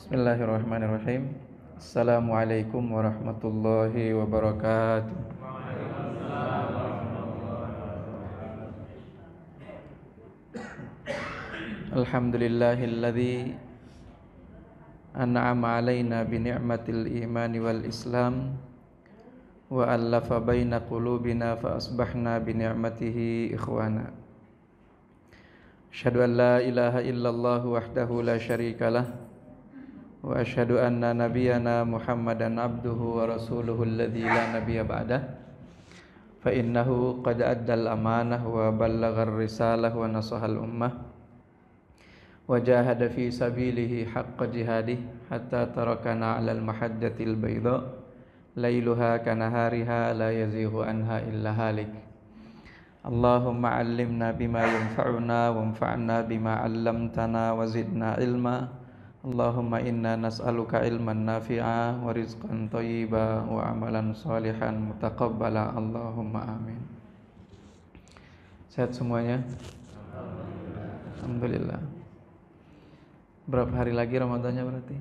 Bismillahirrahmanirrahim. Assalamualaikum warahmatullahi wabarakatuh. Alhamdulillahilladzi an'ama alaina bi ni'matil imani wal islam wa allafa baina qulubina fa asbahna bi ni'matihi ikhwana. Asyhadu an la ilaha illallah wahdahu la syarikalah wa asyhadu anna nabiyyana Muhammadan abduhu wa rasuluhu alladzi la nabiyya ba'dah fa innahu qad addal amanah wa ballaghar risalah wa nasahal ummah wa jahada fi sabilihi haqqa jihadih hatta tarakana 'alal mahajjatil bayda lailuha kanahariha la yazighu anha illa halik. Allahumma 'allimna bima yanfa'una wanfa'na bima 'allamtana wa zidna ilma. Allahumma inna nas'aluka ilman nafi'a wa rizqan thayyiba wa amalan salihan mutaqabbala. Allahumma amin. Sehat semuanya? Alhamdulillah. Berapa hari lagi Ramadannya berarti?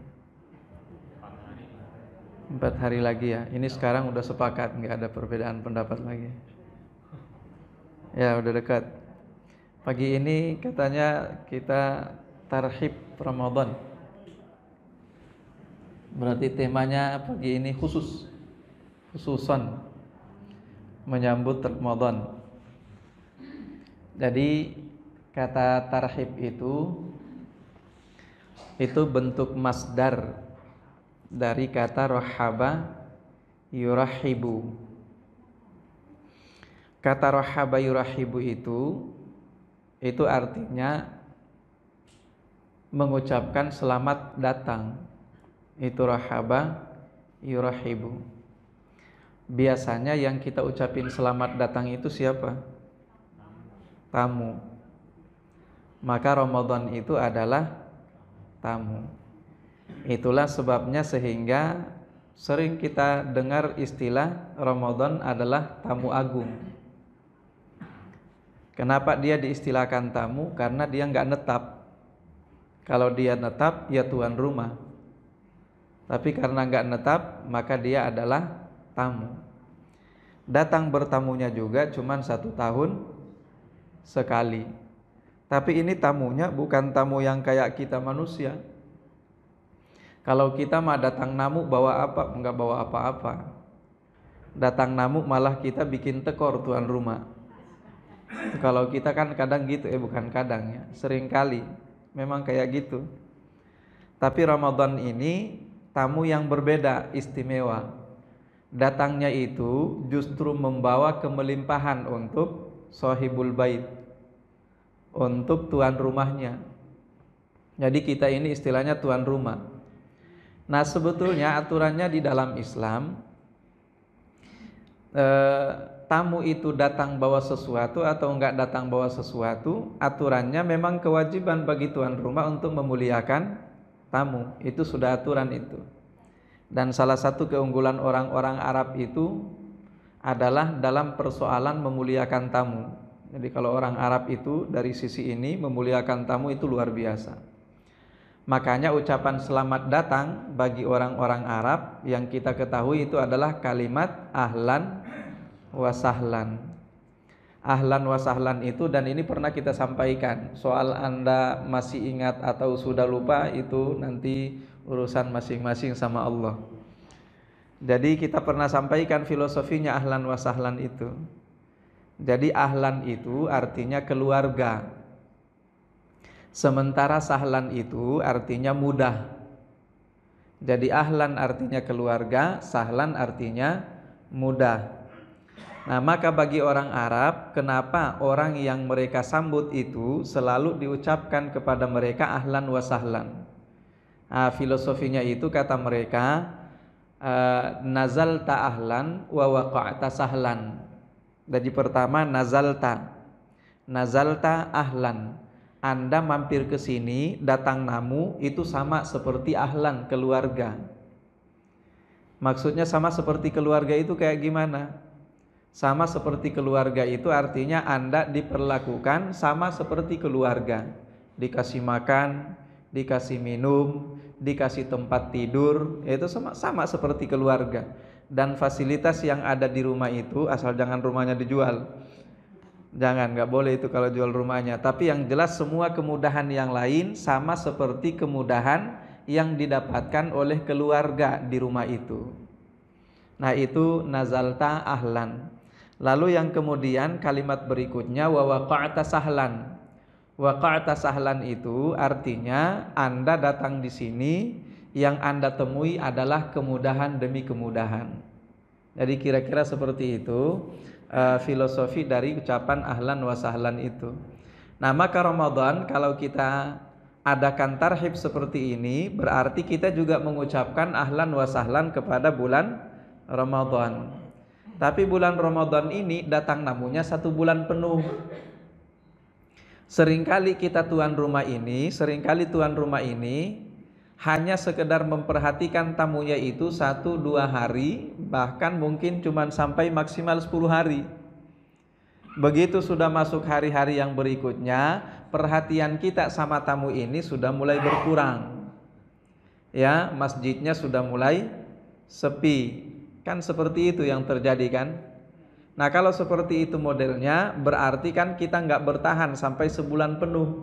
4 hari lagi ya. Ini sekarang udah sepakat, nggak ada perbedaan pendapat lagi. Ya udah dekat. Pagi ini katanya kita tarhib Ramadan. Berarti temanya pagi ini khususan menyambut Ramadan. Jadi kata tarhib itu bentuk masdar dari kata rahaba yurahibu. Kata rahaba yurahibu itu artinya mengucapkan selamat datang. Itu rahaba yurahibu. Biasanya yang kita ucapin selamat datang itu siapa? Tamu. Maka Ramadan itu adalah tamu. Itulah sebabnya sehingga sering kita dengar istilah Ramadan adalah tamu agung. Kenapa dia diistilahkan tamu? Karena dia nggak netap. Kalau dia netap, ya tuan rumah. Tapi karena nggak netap, maka dia adalah tamu. Datang bertamunya juga cuma 1 tahun sekali. Tapi ini tamunya bukan tamu yang kayak kita manusia. Kalau kita mah datang namu bawa apa? Enggak bawa apa-apa. Datang namu malah kita bikin tekor tuan rumah. Kalau kita kan kadang gitu, bukan kadang ya, sering kali memang kayak gitu. Tapi Ramadan ini tamu yang berbeda, istimewa. Datangnya itu justru membawa kemelimpahan untuk sahibul bait, untuk tuan rumahnya. Jadi kita ini istilahnya tuan rumah. Nah sebetulnya aturannya di dalam Islam, tamu itu datang bawa sesuatu atau enggak datang bawa sesuatu, aturannya memang kewajiban bagi tuan rumah untuk memuliakan tamu. Itu sudah aturan itu. Dan salah satu keunggulan orang-orang Arab itu adalah dalam persoalan memuliakan tamu. Jadi kalau orang Arab itu dari sisi ini memuliakan tamu itu luar biasa. Makanya ucapan selamat datang bagi orang-orang Arab yang kita ketahui itu adalah kalimat ahlan wa sahlan. Ahlan wa sahlan itu, dan ini pernah kita sampaikan. Soal Anda masih ingat atau sudah lupa itu nanti urusan masing-masing sama Allah. Jadi kita pernah sampaikan filosofinya ahlan wa sahlan itu. Jadi ahlan itu artinya keluarga. Sementara sahlan itu artinya mudah. Jadi ahlan artinya keluarga, sahlan artinya mudah. Nah, maka bagi orang Arab, kenapa orang yang mereka sambut itu selalu diucapkan kepada mereka ahlan wa sahlan? Nah, filosofinya itu kata mereka, nazalta ahlan wa waqa'ta sahlan. Jadi pertama nazalta ahlan. Anda mampir ke sini, datang namu, itu sama seperti ahlan, keluarga. Maksudnya sama seperti keluarga itu kayak gimana? Sama seperti keluarga itu artinya Anda diperlakukan sama seperti keluarga. Dikasih makan, dikasih minum, dikasih tempat tidur, itu sama seperti keluarga. Dan fasilitas yang ada di rumah itu, asal jangan rumahnya dijual. Jangan, nggak boleh itu kalau jual rumahnya. Tapi yang jelas semua kemudahan yang lain sama seperti kemudahan yang didapatkan oleh keluarga di rumah itu. Nah itu nazalta ahlan. Lalu yang kemudian kalimat berikutnya wa waqa'ta sahlan. Waqa'ta sahlan itu artinya Anda datang di sini, yang Anda temui adalah kemudahan demi kemudahan. Jadi kira-kira seperti itu filosofi dari ucapan ahlan wa sahlan itu. Nah maka Ramadan kalau kita adakan tarhib seperti ini, berarti kita juga mengucapkan ahlan wa sahlan kepada bulan Ramadan. Tapi bulan Ramadan ini datang namunya 1 bulan penuh. Seringkali tuan rumah ini hanya sekedar memperhatikan tamunya itu 1-2 hari, bahkan mungkin cuma sampai maksimal 10 hari. Begitu sudah masuk hari-hari yang berikutnya, perhatian kita sama tamu ini sudah mulai berkurang. Ya, masjidnya sudah mulai sepi. Kan seperti itu yang terjadi kan? Nah kalau seperti itu modelnya, berarti kan kita nggak bertahan sampai sebulan penuh.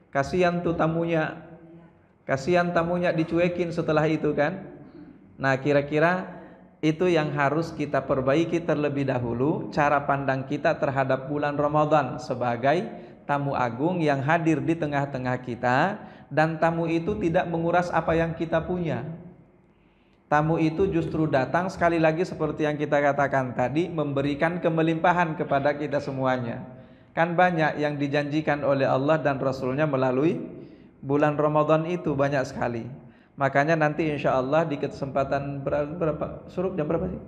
Kasihan tuh tamunya. Kasihan tamunya dicuekin setelah itu kan. Nah kira-kira itu yang harus kita perbaiki terlebih dahulu, cara pandang kita terhadap bulan Ramadan sebagai tamu agung yang hadir di tengah-tengah kita. Dan tamu itu tidak menguras apa yang kita punya. Tamu itu justru datang sekali lagi seperti yang kita katakan tadi, memberikan kemelimpahan kepada kita semuanya. Kan banyak yang dijanjikan oleh Allah dan Rasulnya melalui bulan Ramadan itu, banyak sekali. Makanya nanti insya Allah di kesempatan berapa? Suruh jam berapa sih?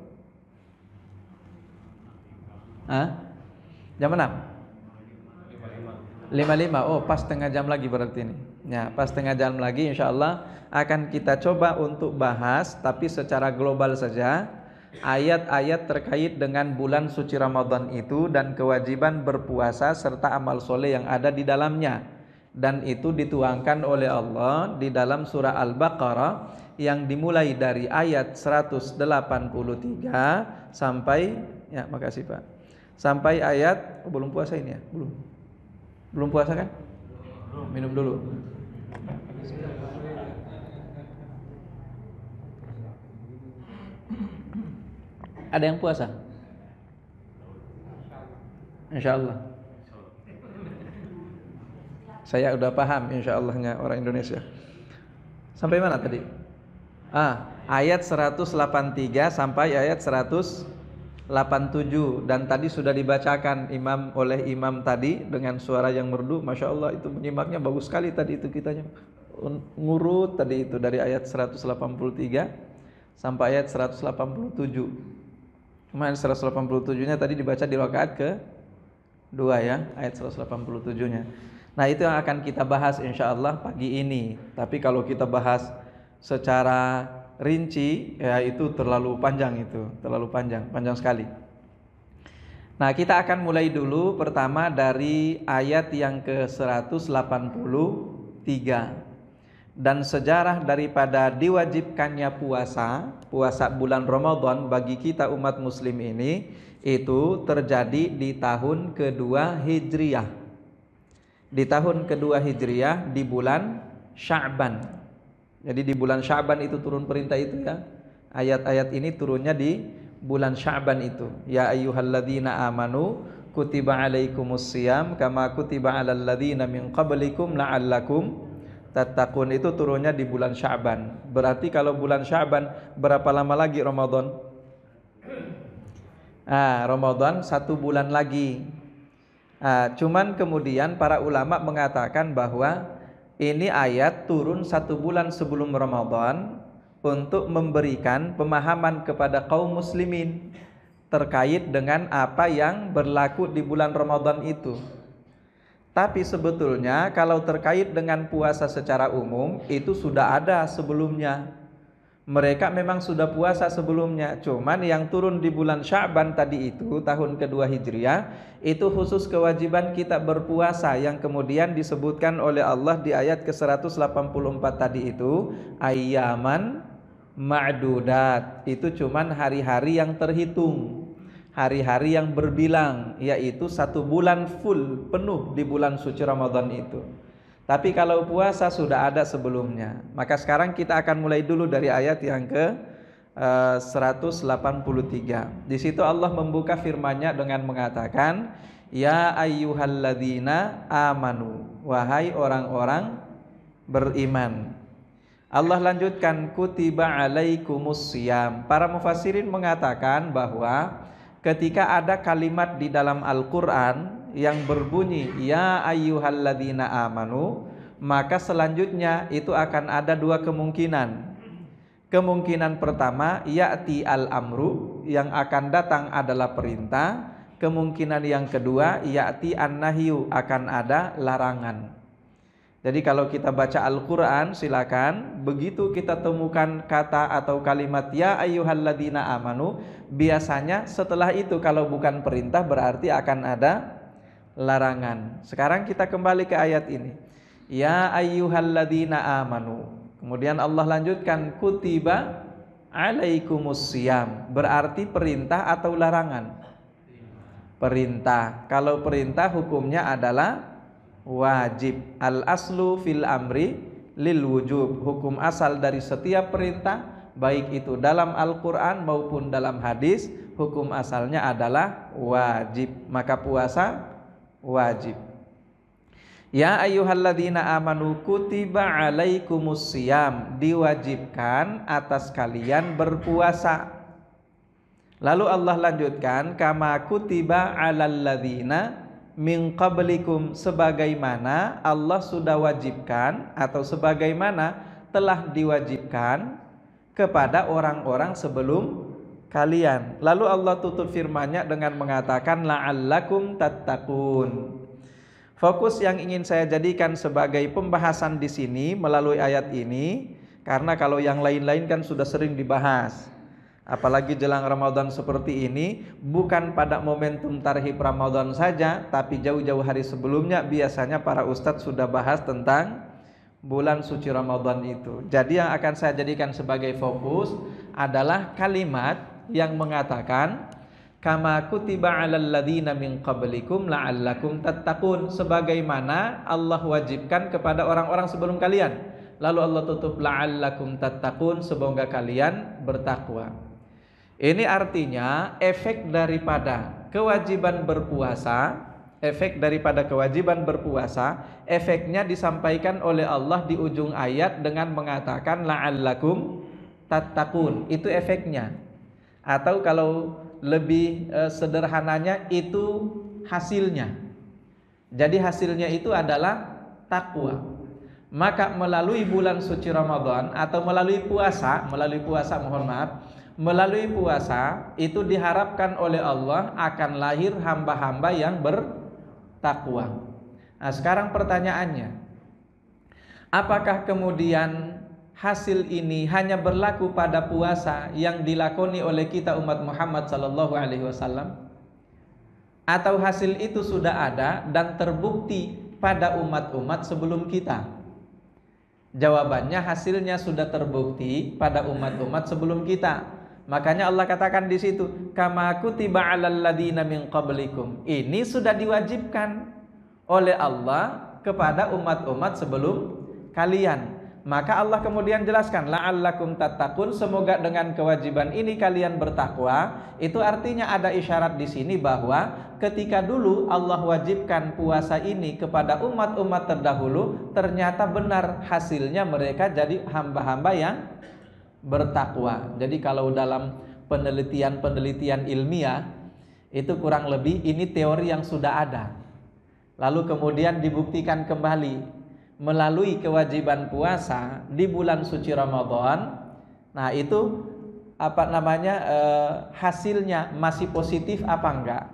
Jam 6? 5:05. Oh pas setengah jam lagi berarti ini. Ya pas setengah jam lagi insya Allah akan kita coba untuk bahas, tapi secara global saja, ayat-ayat terkait dengan bulan suci Ramadan itu dan kewajiban berpuasa serta amal soleh yang ada di dalamnya. Dan itu dituangkan oleh Allah di dalam surah Al-Baqarah yang dimulai dari ayat 183 sampai, ya makasih Pak, sampai ayat, belum puasa ini ya? Belum puasa kan? Minum dulu. Ada yang puasa? Insya Allah. Saya udah paham insya Allahnya orang Indonesia. Sampai mana tadi? Ayat 183 sampai ayat 187. Dan tadi sudah dibacakan oleh imam tadi dengan suara yang merdu. Masya Allah itu menyimaknya bagus sekali tadi itu kitanya. Ngurut tadi itu dari ayat 183 sampai ayat 187. Cuma ayat 187-nya tadi dibaca di rakaat ke-2 ya, ayat 187-nya. Nah itu yang akan kita bahas insya Allah pagi ini. Tapi kalau kita bahas secara rinci ya itu terlalu panjang, panjang sekali. Nah kita akan mulai dulu pertama dari ayat yang ke-183. Dan sejarah daripada diwajibkannya puasa bulan Ramadan bagi kita umat muslim ini itu terjadi di tahun kedua Hijriyah. Di tahun kedua Hijriyah di bulan Sya'ban. Jadi di bulan Sya'ban itu turun perintah itu ya. Ayat-ayat ini turunnya di bulan Sya'ban itu. Ya ayyuhalladzina amanu kutiba alaikumusiyam kama kutiba alal ladzina min qablikum la'allakum tattaqun, itu turunnya di bulan Sya'ban. Berarti kalau bulan Sya'ban berapa lama lagi Ramadan? Ramadan 1 bulan lagi. Cuman kemudian para ulama mengatakan bahwa ini ayat turun 1 bulan sebelum Ramadan untuk memberikan pemahaman kepada kaum muslimin terkait dengan apa yang berlaku di bulan Ramadan itu. Tapi sebetulnya kalau terkait dengan puasa secara umum itu sudah ada sebelumnya. Mereka memang sudah puasa sebelumnya, cuman yang turun di bulan Sya'ban tadi itu tahun kedua Hijriah itu khusus kewajiban kita berpuasa yang kemudian disebutkan oleh Allah di ayat ke-184 tadi itu ayyaman ma'dudat. Itu cuman hari-hari yang terhitung, hari-hari yang berbilang, yaitu 1 bulan full penuh di bulan suci Ramadan itu. Tapi kalau puasa sudah ada sebelumnya. Maka sekarang kita akan mulai dulu dari ayat yang ke 183. Di situ Allah membuka firman-Nya dengan mengatakan, ya ayyuhalladzina amanu, wahai orang-orang beriman. Allah lanjutkan, kutiba alaikumus syiyam. Para mufassirin mengatakan bahwa ketika ada kalimat di dalam Al-Qur'an yang berbunyi ya ayyuhalladzina amanu, maka selanjutnya itu akan ada 2 kemungkinan. Kemungkinan pertama ya'ti al-amru, yang akan datang adalah perintah. Kemungkinan yang kedua ya'ti an-nahyu, akan ada larangan. Jadi kalau kita baca Al-Qur'an, silakan begitu kita temukan kata atau kalimat ya ayyuhalladzina amanu, biasanya setelah itu kalau bukan perintah berarti akan ada larangan. Sekarang kita kembali ke ayat ini. Ya ayyuhalladzina amanu. Kemudian Allah lanjutkan kutiba alaikumus syiyam. Berarti perintah atau larangan? Perintah. Kalau perintah hukumnya adalah wajib. Al aslu fil amri lil wujub. Hukum asal dari setiap perintah, baik itu dalam Al-Qur'an maupun dalam hadis, hukum asalnya adalah wajib. Maka puasa wajib. Ya ayyuhalladzina amanu kutiba alaikumus syiyam, diwajibkan atas kalian berpuasa. Lalu Allah lanjutkan, kama kutiba alal ladzina min qablikum, sebagaimana Allah sudah wajibkan atau sebagaimana telah diwajibkan kepada orang-orang sebelum kalian. Lalu Allah tutup firman-Nya dengan mengatakan la'allakum tattaqun. Fokus yang ingin saya jadikan sebagai pembahasan di sini melalui ayat ini, karena kalau yang lain-lain kan sudah sering dibahas. Apalagi jelang Ramadan seperti ini, bukan pada momentum tarhib Ramadan saja, tapi jauh-jauh hari sebelumnya biasanya para ustadz sudah bahas tentang bulan suci Ramadan itu. Jadi yang akan saya jadikan sebagai fokus adalah kalimat yang mengatakan kama kutiba 'alal ladzina min qablikum la'allakum tattaqun, sebagaimana Allah wajibkan kepada orang-orang sebelum kalian. Lalu Allah tutup la'allakum tattaqun, semoga kalian bertakwa. Ini artinya efek daripada kewajiban berpuasa, efeknya disampaikan oleh Allah di ujung ayat dengan mengatakan la'allakum tattaqun. Itu efeknya. Atau kalau lebih sederhananya itu hasilnya. Jadi hasilnya itu adalah takwa. Maka melalui bulan suci Ramadan atau melalui puasa itu diharapkan oleh Allah akan lahir hamba-hamba yang bertakwa. Nah, sekarang pertanyaannya, apakah kemudian hasil ini hanya berlaku pada puasa yang dilakoni oleh kita umat Muhammad sallallahu alaihi wasallam, atau hasil itu sudah ada dan terbukti pada umat-umat sebelum kita? Jawabannya hasilnya sudah terbukti pada umat-umat sebelum kita. Makanya Allah katakan di situ, kama kutiba 'alal ladzina min qablikum. Ini sudah diwajibkan oleh Allah kepada umat-umat sebelum kalian. Maka Allah kemudian jelaskan la'allakum tattaqun, semoga dengan kewajiban ini kalian bertakwa. Itu artinya ada isyarat di sini bahwa ketika dulu Allah wajibkan puasa ini kepada umat-umat terdahulu, ternyata benar hasilnya mereka jadi hamba-hamba yang bertakwa. Jadi kalau dalam penelitian ilmiah itu kurang lebih ini teori yang sudah ada, lalu kemudian dibuktikan kembali melalui kewajiban puasa di bulan suci Ramadan. Nah itu hasilnya masih positif apa enggak?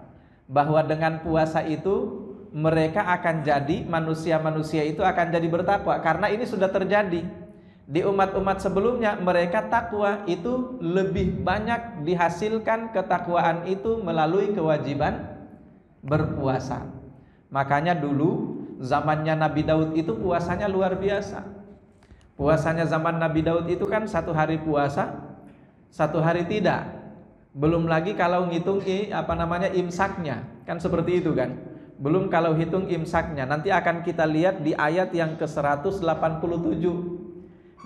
Bahwa dengan puasa itu mereka akan jadi manusia-manusia itu akan jadi bertakwa, karena ini sudah terjadi. Di umat-umat sebelumnya mereka takwa itu lebih banyak dihasilkan ketakwaan itu melalui kewajiban berpuasa. Makanya dulu zamannya Nabi Daud itu puasanya luar biasa. Puasanya zaman Nabi Daud itu kan 1 hari puasa, 1 hari tidak. Belum lagi kalau ngitung imsaknya, kan seperti itu kan. Belum kalau hitung imsaknya. Nanti akan kita lihat di ayat yang ke-187,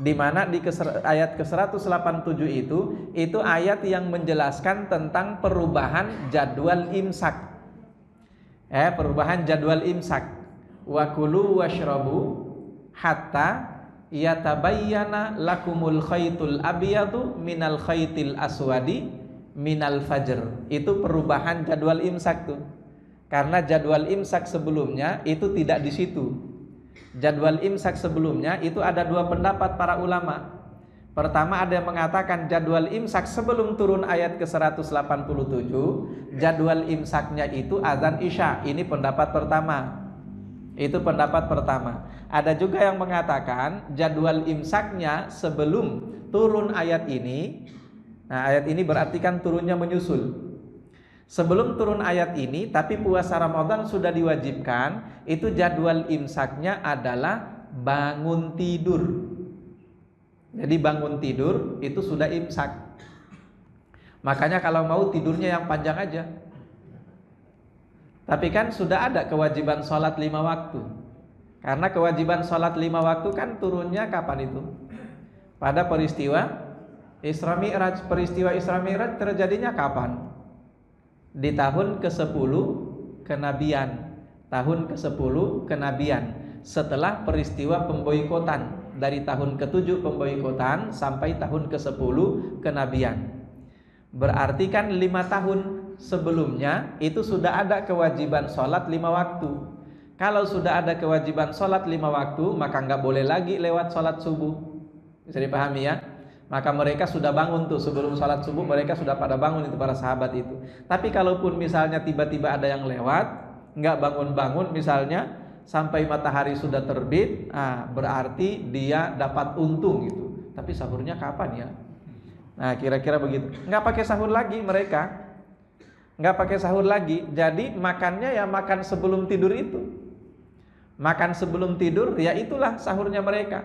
di mana di ayat ke-187 itu ayat yang menjelaskan tentang perubahan jadwal imsak. Perubahan jadwal imsak. Wa kulu washrabu hatta yatabayyana lakumul khaytul abyadu minal khaytil aswadi minal fajr. Itu perubahan jadwal imsak tuh. Karena jadwal imsak sebelumnya itu tidak di situ. Jadwal imsak sebelumnya itu ada 2 pendapat para ulama. Pertama, ada yang mengatakan jadwal imsak sebelum turun ayat ke-187, jadwal imsaknya itu azan isya. Ini pendapat pertama. Itu pendapat pertama. Ada juga yang mengatakan jadwal imsaknya sebelum turun ayat ini. Nah, ayat ini berarti kan turunnya menyusul. Sebelum turun ayat ini, tapi puasa Ramadan sudah diwajibkan, itu jadwal imsaknya adalah bangun tidur. Jadi bangun tidur itu sudah imsak. Makanya kalau mau tidurnya yang panjang aja. Tapi kan sudah ada kewajiban sholat 5 waktu. Karena kewajiban sholat 5 waktu kan turunnya kapan itu? Pada peristiwa Isra Mi'raj. Peristiwa Isra Mi'raj terjadinya kapan? Di tahun ke-10 kenabian. Tahun ke-10 kenabian. Setelah peristiwa pemboikotan. Dari tahun ke-7 pemboikotan sampai tahun ke-10 kenabian. Berarti kan 5 tahun sebelumnya itu sudah ada kewajiban sholat 5 waktu. Kalau sudah ada kewajiban sholat 5 waktu, maka nggak boleh lagi lewat sholat subuh. Bisa dipahami ya? Maka mereka sudah bangun tuh sebelum sholat subuh, mereka sudah pada bangun itu para sahabat itu. Tapi kalaupun misalnya tiba-tiba ada yang lewat, nggak bangun-bangun misalnya sampai matahari sudah terbit, berarti dia dapat untung gitu. Tapi sahurnya kapan ya? Nah, kira-kira begitu. Nggak pakai sahur lagi mereka, nggak pakai sahur lagi. Jadi makannya ya makan sebelum tidur itu. Makan sebelum tidur ya itulah sahurnya mereka.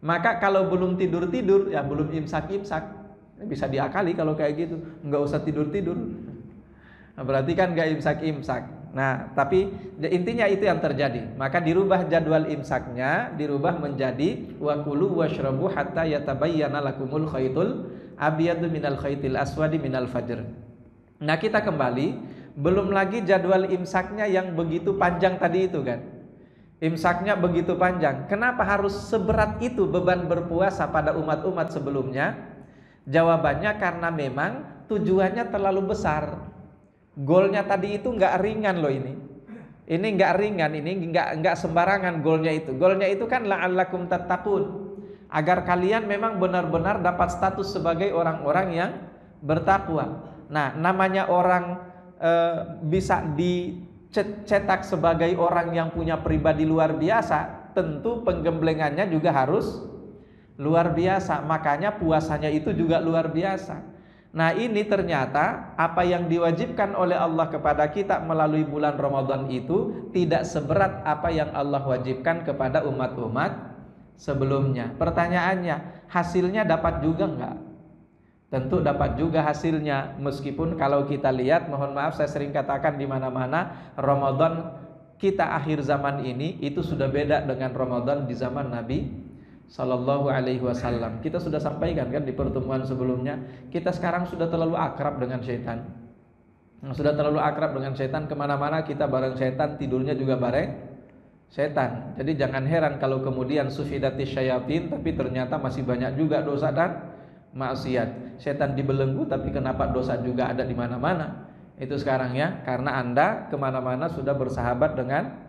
Maka kalau belum tidur-tidur ya belum imsak-imsak. Bisa diakali kalau kayak gitu, nggak usah tidur-tidur. Nah, berarti kan nggak imsak-imsak. Nah, tapi intinya itu yang terjadi. Maka dirubah jadwal imsaknya, dirubah menjadi wa kulu washrabu hatta yatabayyana lakumul khaytul abyadu minal khaytil aswadi minal fajr. Nah, kita kembali, belum lagi jadwal imsaknya yang begitu panjang tadi itu kan. Imsaknya begitu panjang. Kenapa harus seberat itu beban berpuasa pada umat-umat sebelumnya? Jawabannya karena memang tujuannya terlalu besar. Golnya tadi itu nggak ringan loh ini. Ini nggak ringan, ini nggak sembarangan golnya itu. Golnya itu kan la'allakum tattaqun. Agar kalian memang benar-benar dapat status sebagai orang-orang yang bertakwa. Nah, namanya orang bisa dicetak sebagai orang yang punya pribadi luar biasa, tentu penggemblengannya juga harus luar biasa. Makanya puasanya itu juga luar biasa. Nah, ini ternyata apa yang diwajibkan oleh Allah kepada kita melalui bulan Ramadan itu tidak seberat apa yang Allah wajibkan kepada umat-umat sebelumnya. Pertanyaannya, hasilnya dapat juga enggak? Tentu dapat juga hasilnya, meskipun kalau kita lihat, mohon maaf saya sering katakan di mana-mana, Ramadan kita akhir zaman ini itu sudah beda dengan Ramadan di zaman Nabi Sallallahu Alaihi Wasallam. Kita sudah sampaikan kan di pertemuan sebelumnya, kita sekarang sudah terlalu akrab dengan setan. Sudah terlalu akrab dengan setan, kemana-mana kita bareng setan, tidurnya juga bareng setan. Jadi jangan heran kalau kemudian sufidatis syayatin, tapi ternyata masih banyak juga dosa dan maksiat. Setan dibelenggu, tapi kenapa dosa juga ada di mana-mana? Itu sekarang ya, karena Anda kemana-mana sudah bersahabat dengan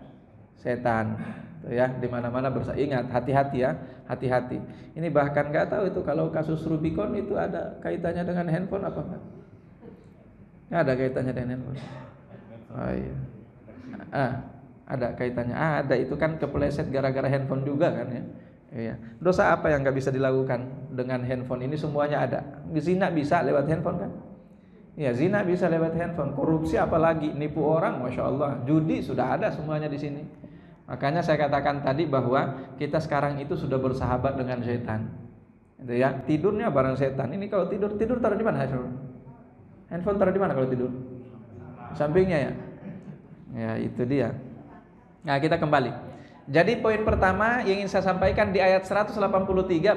setan. Tuh ya, di mana-mana ingat, hati-hati ya, hati-hati. Ini bahkan nggak tahu itu kalau kasus Rubicon itu ada kaitannya dengan handphone apa enggak? Nggak ada kaitannya dengan handphone. Oh iya. Ada kaitannya. Ada, itu kan kepleset gara-gara handphone juga kan ya. Iya. Dosa apa yang nggak bisa dilakukan dengan handphone ini? Semuanya ada. Zina bisa lewat handphone kan? Ya, zina bisa lewat handphone. Korupsi apalagi, nipu orang, masya Allah. Judi sudah ada semuanya di sini. Makanya saya katakan tadi bahwa kita sekarang itu sudah bersahabat dengan setan. Itu ya. Tidurnya bareng setan. Ini kalau tidur taruh di mana? Handphone taruh di mana kalau tidur? Sampingnya ya. Ya, itu dia. Nah, kita kembali. Jadi poin pertama yang ingin saya sampaikan di ayat 183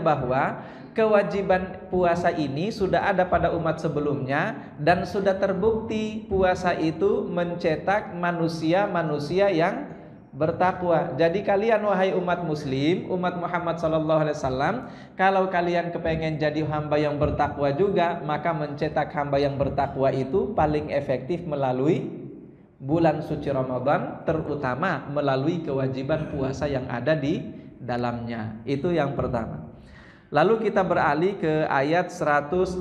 bahwa kewajiban puasa ini sudah ada pada umat sebelumnya dan sudah terbukti puasa itu mencetak manusia-manusia yang bertakwa. Jadi kalian wahai umat muslim, umat Muhammad sallallahu alaihi wasallam, kalau kalian kepengen jadi hamba yang bertakwa juga, maka mencetak hamba yang bertakwa itu paling efektif melalui bulan suci Ramadan, terutama melalui kewajiban puasa yang ada di dalamnya. Itu yang pertama. Lalu kita beralih ke ayat 184.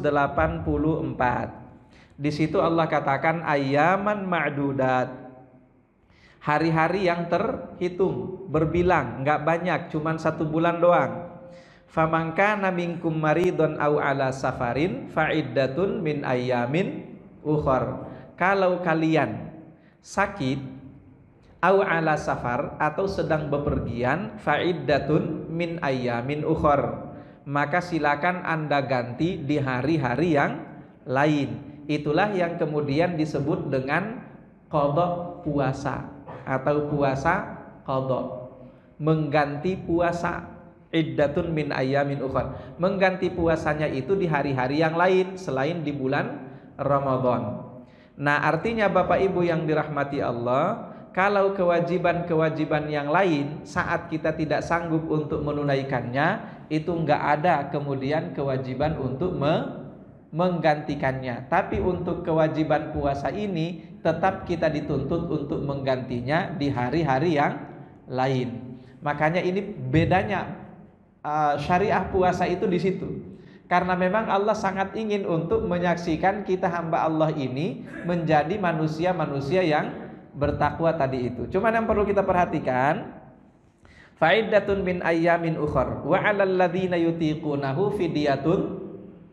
Di situ Allah katakan ayyaman ma'dudat. Hari-hari yang terhitung, berbilang, enggak banyak, cuman 1 bulan doang. Faman kana minkum maridun aw ala safarin fa'iddatun min ayyamin ukhar. Kalau kalian sakit au ala safar atau sedang bepergian, fa'iddatun min ayyamin ukhar, maka silakan Anda ganti di hari-hari yang lain. Itulah yang kemudian disebut dengan qada puasa atau puasa qada, mengganti puasa. Iddatun min ayyamin ukhar, mengganti puasanya itu di hari-hari yang lain selain di bulan Ramadan. Nah, artinya Bapak Ibu yang dirahmati Allah, kalau kewajiban-kewajiban yang lain saat kita tidak sanggup untuk menunaikannya, itu enggak ada kemudian kewajiban untuk menggantikannya. Tapi untuk kewajiban puasa ini tetap kita dituntut untuk menggantinya di hari-hari yang lain. Makanya ini bedanya syariah puasa itu di situ. Karena memang Allah sangat ingin untuk menyaksikan kita hamba Allah ini menjadi manusia-manusia yang bertakwa tadi itu. Cuma yang perlu kita perhatikan, fa'iddatun min ayyamin ukhar wa 'alal ladzina yutiqunahu fidyatun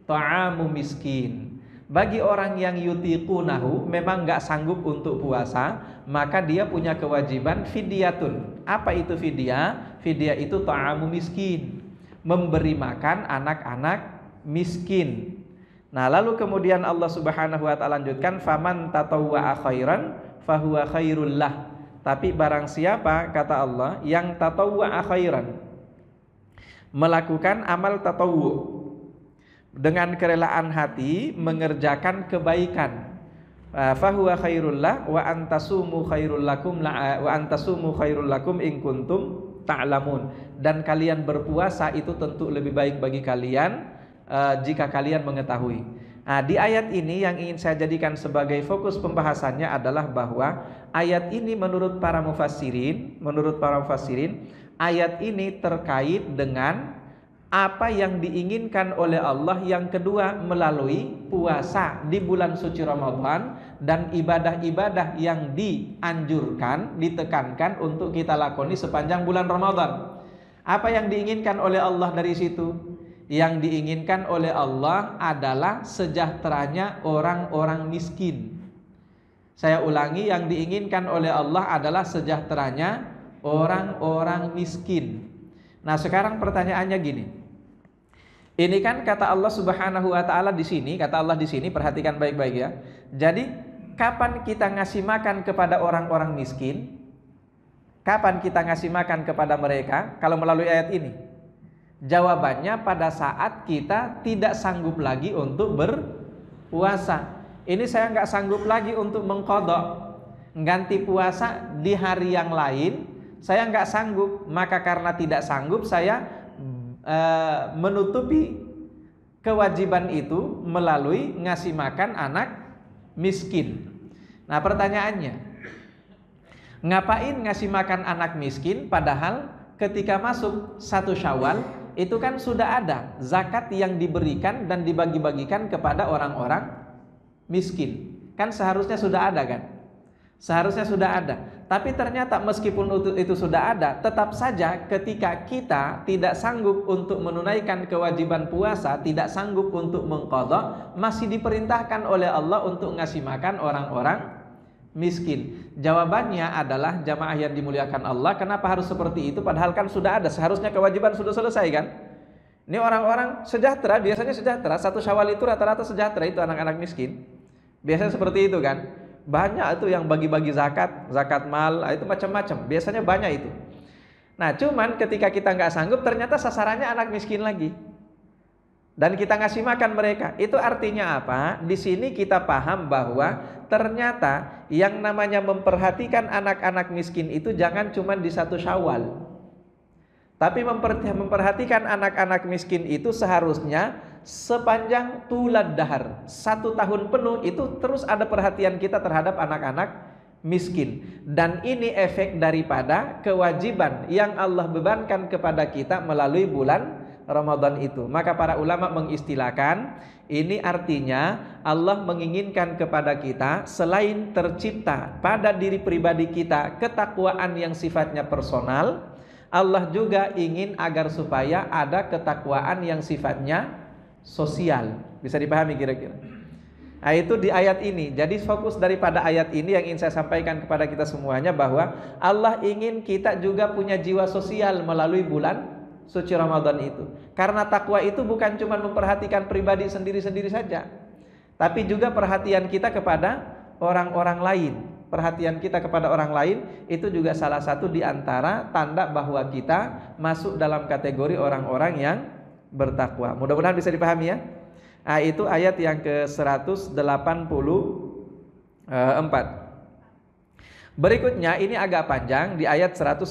ta'amu miskin. Bagi orang yang yutiqunahu memang enggak sanggup untuk puasa, maka dia punya kewajiban fidyatun. Apa itu fidyah? Fidyah itu ta'amu miskin, memberi makan anak-anak miskin. Nah, lalu kemudian Allah Subhanahu wa taala lanjutkan faman tatawwa'a khairan fahuwa khairul lah. Tapi barang siapa, kata Allah, yang tatawwa'a khairan, melakukan amal tatawwu dengan kerelaan hati, mengerjakan kebaikan, fahuwa khairul lah wa antasumu khairul lakum wa antasumu khairul lakum in kuntum ta'lamun. Dan kalian berpuasa itu tentu lebih baik bagi kalian jika kalian mengetahui. Nah, di ayat ini yang ingin saya jadikan sebagai fokus pembahasannya adalah bahwa ayat ini menurut para mufassirin, ayat ini terkait dengan apa yang diinginkan oleh Allah yang kedua melalui puasa di bulan suci Ramadan dan ibadah-ibadah yang dianjurkan, ditekankan untuk kita lakoni sepanjang bulan Ramadan. Apa yang diinginkan oleh Allah dari situ? Yang diinginkan oleh Allah adalah sejahteranya orang-orang miskin. Saya ulangi, yang diinginkan oleh Allah adalah sejahteranya orang-orang miskin. Nah, sekarang pertanyaannya gini. Ini kan kata Allah Subhanahu wa taala di sini, perhatikan baik-baik ya. Jadi, kapan kita ngasih makan kepada orang-orang miskin? Kapan kita ngasih makan kepada mereka kalau melalui ayat ini? Jawabannya pada saat kita tidak sanggup lagi untuk berpuasa. Ini saya nggak sanggup lagi untuk mengqadha, ganti puasa di hari yang lain. Saya nggak sanggup, maka karena tidak sanggup saya menutupi kewajiban itu melalui ngasih makan anak miskin. Nah, pertanyaannya, ngapain ngasih makan anak miskin padahal ketika masuk 1 Syawal itu kan sudah ada zakat yang diberikan dan dibagi-bagikan kepada orang-orang miskin. Kan seharusnya sudah ada kan? Seharusnya sudah ada. Tapi ternyata meskipun itu sudah ada, tetap saja ketika kita tidak sanggup untuk menunaikan kewajiban puasa, tidak sanggup untuk mengqadha, masih diperintahkan oleh Allah untuk ngasih makan orang-orang miskin. Jawabannya adalah jamaah yang dimuliakan Allah, kenapa harus seperti itu? Padahal kan sudah ada, seharusnya kewajiban sudah selesai kan? Ini orang-orang sejahtera, biasanya sejahtera, 1 Syawal itu rata-rata sejahtera, itu anak-anak miskin. Biasanya seperti itu kan? Banyak itu yang bagi-bagi zakat mal, itu macam-macam. Biasanya banyak itu. Nah, cuman ketika kita nggak sanggup, ternyata sasarannya anak miskin lagi. Dan kita ngasih makan mereka. Itu artinya apa? Di sini kita paham bahwa ternyata yang namanya memperhatikan anak-anak miskin itu jangan cuma di 1 Syawal. Tapi memperhatikan anak-anak miskin itu seharusnya sepanjang tulad dahar, 1 tahun penuh itu terus ada perhatian kita terhadap anak-anak miskin. Dan ini efek daripada kewajiban yang Allah bebankan kepada kita melalui bulan Ramadan itu. Maka para ulama mengistilahkan, ini artinya Allah menginginkan kepada kita selain tercipta pada diri pribadi kita ketakwaan yang sifatnya personal, Allah juga ingin agar supaya ada ketakwaan yang sifatnya sosial. Bisa dipahami kira-kira? Nah, itu di ayat ini. Jadi fokus daripada ayat ini yang ingin saya sampaikan kepada kita semuanya, bahwa Allah ingin kita juga punya jiwa sosial melalui bulan suci Ramadan itu. Karena takwa itu bukan cuma memperhatikan pribadi sendiri-sendiri saja, tapi juga perhatian kita kepada orang-orang lain. Perhatian kita kepada orang lain itu juga salah satu di antara tanda bahwa kita masuk dalam kategori orang-orang yang bertakwa. Mudah-mudahan bisa dipahami ya. Nah, itu ayat yang ke-184. Berikutnya ini agak panjang, di ayat 185.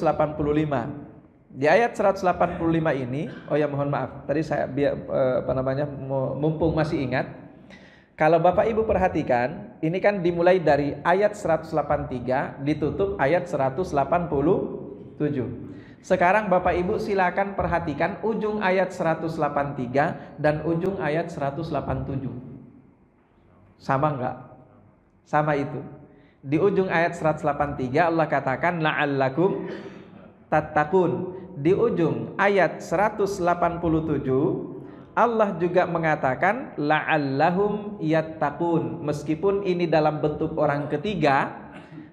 Di ayat 185 ini, oh ya mohon maaf, tadi saya mumpung masih ingat. Kalau Bapak Ibu perhatikan, ini kan dimulai dari ayat 183 ditutup ayat 187. Sekarang Bapak Ibu silakan perhatikan ujung ayat 183 dan ujung ayat 187. Sama enggak? Sama itu. Di ujung ayat 183 Allah katakan la'allakum tattaqun. Di ujung ayat 187 Allah juga mengatakan la'allahum yattaqun. Meskipun ini dalam bentuk orang ketiga,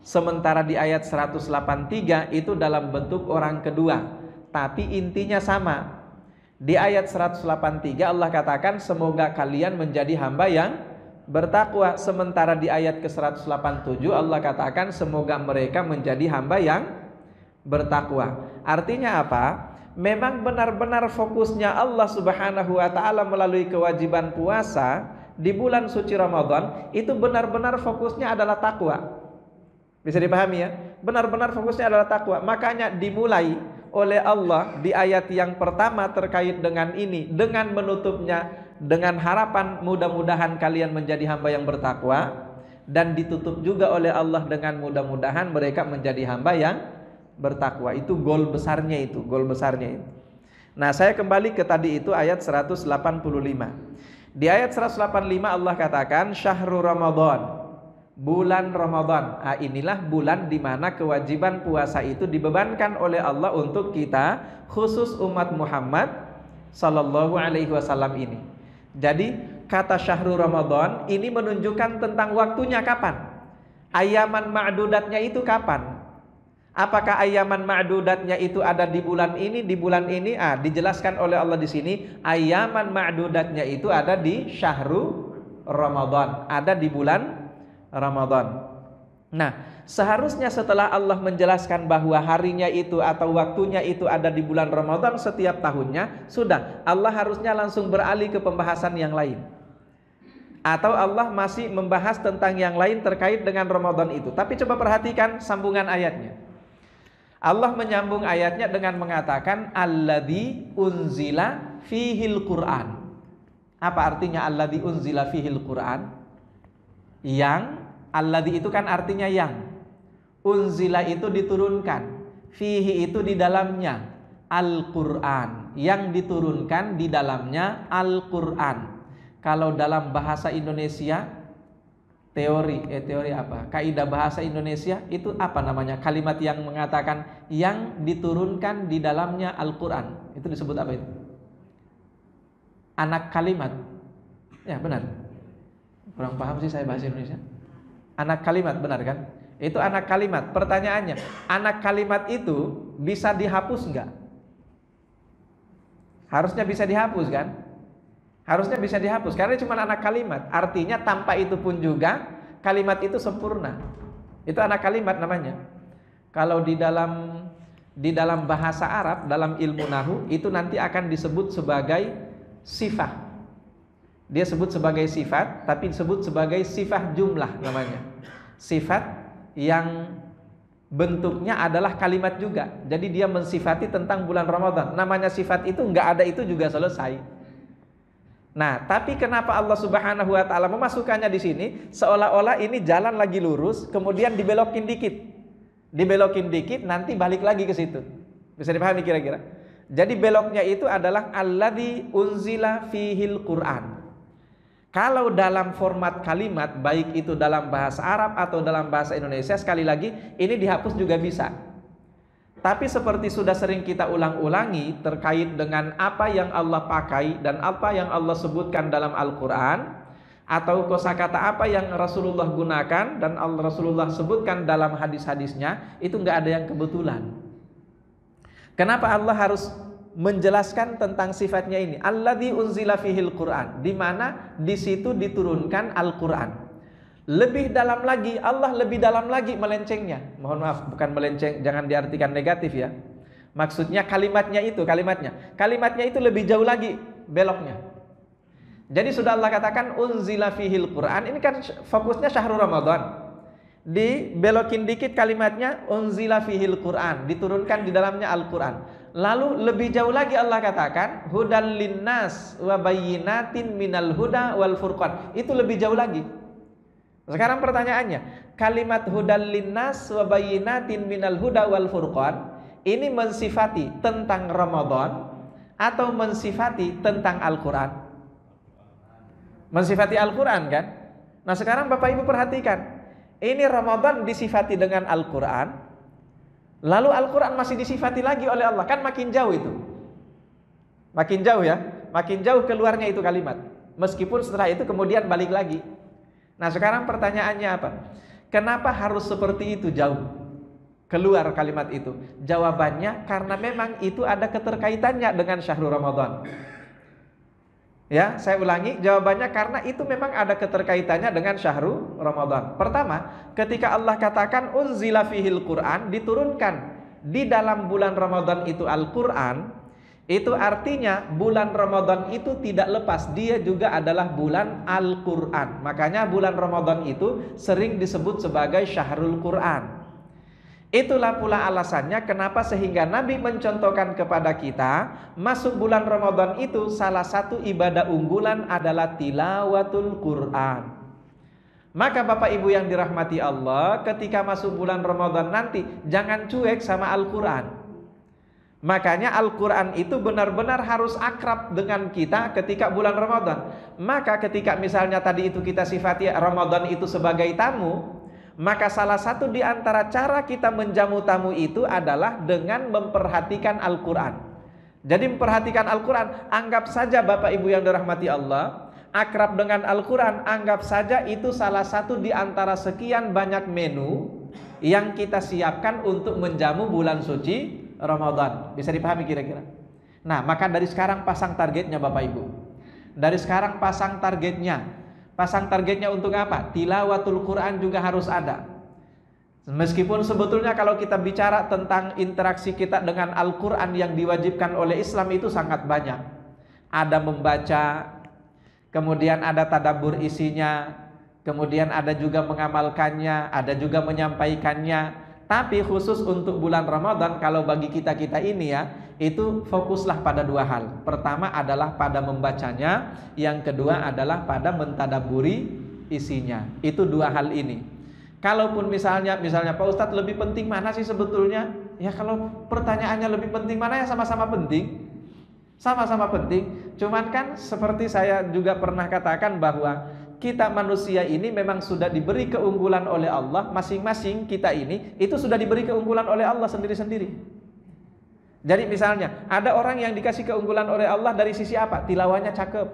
sementara di ayat 183 itu dalam bentuk orang kedua, tapi intinya sama. Di ayat 183 Allah katakan semoga kalian menjadi hamba yang bertakwa. Sementara di ayat ke-187 Allah katakan semoga mereka menjadi hamba yang bertakwa. Artinya apa? Memang benar-benar fokusnya Allah Subhanahu wa ta'ala melalui kewajiban puasa di bulan suci Ramadan itu benar-benar fokusnya adalah takwa. Bisa dipahami ya? Benar-benar fokusnya adalah takwa. Makanya dimulai oleh Allah di ayat yang pertama terkait dengan ini, dengan menutupnya dengan harapan mudah-mudahan kalian menjadi hamba yang bertakwa, dan ditutup juga oleh Allah dengan mudah-mudahan mereka menjadi hamba yang bertakwa. Itu goal besarnya itu, goal besarnya itu. Nah, saya kembali ke tadi itu ayat 185. Di ayat 185 Allah katakan syahrul Ramadan, bulan Ramadan. Nah, inilah bulan di mana kewajiban puasa itu dibebankan oleh Allah untuk kita, khusus umat Muhammad sallallahu alaihi wasallam ini. Jadi kata syahrul Ramadan ini menunjukkan tentang waktunya kapan. Ayaman ma'dudatnya itu kapan? Apakah ayaman ma'dudatnya itu ada di bulan ini, di bulan ini? Dijelaskan oleh Allah di sini, ayaman ma'dudatnya itu ada di syahrul Ramadan, ada di bulan Ramadan. Nah, seharusnya setelah Allah menjelaskan bahwa harinya itu atau waktunya itu ada di bulan Ramadan setiap tahunnya, sudah, Allah harusnya langsung beralih ke pembahasan yang lain. Atau Allah masih membahas tentang yang lain terkait dengan Ramadan itu. Tapi coba perhatikan sambungan ayatnya. Allah menyambung ayatnya dengan mengatakan alladzi unzila fihil Qur'an. Apa artinya alladzi unzila fihil Qur'an? Yang, alladzi itu kan artinya yang, unzila itu diturunkan, fihi itu di dalamnya, Al-Quran, yang diturunkan di dalamnya Al-Quran. Kalau dalam bahasa Indonesia teori apa? Kaidah bahasa Indonesia itu apa namanya? Kalimat yang mengatakan yang diturunkan di dalamnya Al-Qur'an. Itu disebut apa itu? Anak kalimat. Ya, benar. Kurang paham sih saya bahasa Indonesia. Anak kalimat, benar kan? Itu anak kalimat. Pertanyaannya, anak kalimat itu bisa dihapus enggak? Harusnya bisa dihapus kan? Harusnya bisa dihapus karena cuma anak kalimat. Artinya tanpa itu pun juga kalimat itu sempurna. Itu anak kalimat namanya. Kalau di dalam bahasa Arab, dalam ilmu nahwu itu nanti akan disebut sebagai sifat. Dia sebut sebagai sifat, tapi disebut sebagai sifat jumlah namanya. Sifat yang bentuknya adalah kalimat juga. Jadi dia mensifati tentang bulan Ramadan. Namanya sifat itu enggak ada itu juga selesai. Nah, tapi kenapa Allah Subhanahu wa taala memasukkannya di sini seolah-olah ini jalan lagi lurus, kemudian dibelokin dikit. Dibelokin dikit nanti balik lagi ke situ. Bisa dipahami kira-kira? Jadi beloknya itu adalah alladzi unzila fihil Qur'an. Kalau dalam format kalimat, baik itu dalam bahasa Arab atau dalam bahasa Indonesia, sekali lagi ini dihapus juga bisa. Tapi seperti sudah sering kita ulang-ulangi terkait dengan apa yang Allah pakai dan apa yang Allah sebutkan dalam Al-Quran, atau kosakata apa yang Rasulullah gunakan dan Rasulullah sebutkan dalam hadis-hadisnya, itu nggak ada yang kebetulan. Kenapa Allah harus menjelaskan tentang sifatnya ini? Alladzi unzila fihil Qur'an, di mana di situ diturunkan Al-Quran. Lebih dalam lagi, Allah lebih dalam lagi melencengnya. Mohon maaf, bukan melenceng, jangan diartikan negatif ya. Maksudnya kalimatnya itu lebih jauh lagi beloknya. Jadi sudah Allah katakan unzila fihil Qur'an, ini kan fokusnya syahrul Ramadan. Dibelokin dikit kalimatnya unzila fihil Qur'an, diturunkan di dalamnya Al-Qur'an. Lalu lebih jauh lagi Allah katakan hudal linnas wa bayyinatin minal huda wal furqan. Itu lebih jauh lagi. Sekarang pertanyaannya, kalimat hudal linnas wa bayyinatin minal huda wal furqan ini mensifati tentang Ramadan atau mensifati tentang Al-Qur'an? Mensifati Al-Qur'an kan? Nah, sekarang Bapak Ibu perhatikan. Ini Ramadan disifati dengan Al-Qur'an, lalu Al-Quran masih disifati lagi oleh Allah. Kan makin jauh itu. Makin jauh ya. Makin jauh keluarnya itu kalimat. Meskipun setelah itu kemudian balik lagi. Nah, sekarang pertanyaannya apa? Kenapa harus seperti itu jauh keluar kalimat itu? Jawabannya karena memang itu ada keterkaitannya dengan syahrul Ramadan. Ya, saya ulangi, jawabannya karena itu memang ada keterkaitannya dengan syahrul Ramadan. Pertama, ketika Allah katakan unzila fihil Qur'an, diturunkan di dalam bulan Ramadan itu Al-Qur'an, itu artinya bulan Ramadan itu tidak lepas, dia juga adalah bulan Al-Qur'an. Makanya bulan Ramadan itu sering disebut sebagai syahrul Qur'an. Itulah pula alasannya kenapa sehingga Nabi mencontohkan kepada kita masuk bulan Ramadan itu salah satu ibadah unggulan adalah tilawatul Quran. Maka Bapak Ibu yang dirahmati Allah, ketika masuk bulan Ramadan nanti jangan cuek sama Al-Quran. Makanya Al-Quran itu benar-benar harus akrab dengan kita ketika bulan Ramadan. Maka ketika misalnya tadi itu kita sifati Ramadan itu sebagai tamu, maka salah satu di antara cara kita menjamu tamu itu adalah dengan memperhatikan Al-Quran. Jadi memperhatikan Al-Quran, anggap saja Bapak Ibu yang dirahmati Allah, akrab dengan Al-Quran, anggap saja itu salah satu di antara sekian banyak menu yang kita siapkan untuk menjamu bulan suci Ramadan. Bisa dipahami kira-kira? Nah, maka dari sekarang pasang targetnya Bapak Ibu. Dari sekarang pasang targetnya. Pasang targetnya untuk apa? Tilawatul Quran juga harus ada. Meskipun sebetulnya kalau kita bicara tentang interaksi kita dengan Al-Quran yang diwajibkan oleh Islam itu sangat banyak. Ada membaca, kemudian ada tadabbur isinya, kemudian ada juga mengamalkannya, ada juga menyampaikannya. Tapi khusus untuk bulan Ramadan, kalau bagi kita-kita ini ya, itu fokuslah pada dua hal. Pertama adalah pada membacanya, yang kedua adalah pada mentadabburi isinya. Itu dua hal ini. Kalaupun misalnya Pak Ustadz lebih penting mana sih sebetulnya? Ya kalau pertanyaannya lebih penting mana, ya sama-sama penting. Sama-sama penting. Cuman kan seperti saya juga pernah katakan bahwa kita manusia ini memang sudah diberi keunggulan oleh Allah. Masing-masing kita ini itu sudah diberi keunggulan oleh Allah sendiri-sendiri. Jadi misalnya ada orang yang dikasih keunggulan oleh Allah dari sisi apa? Tilawahnya cakep,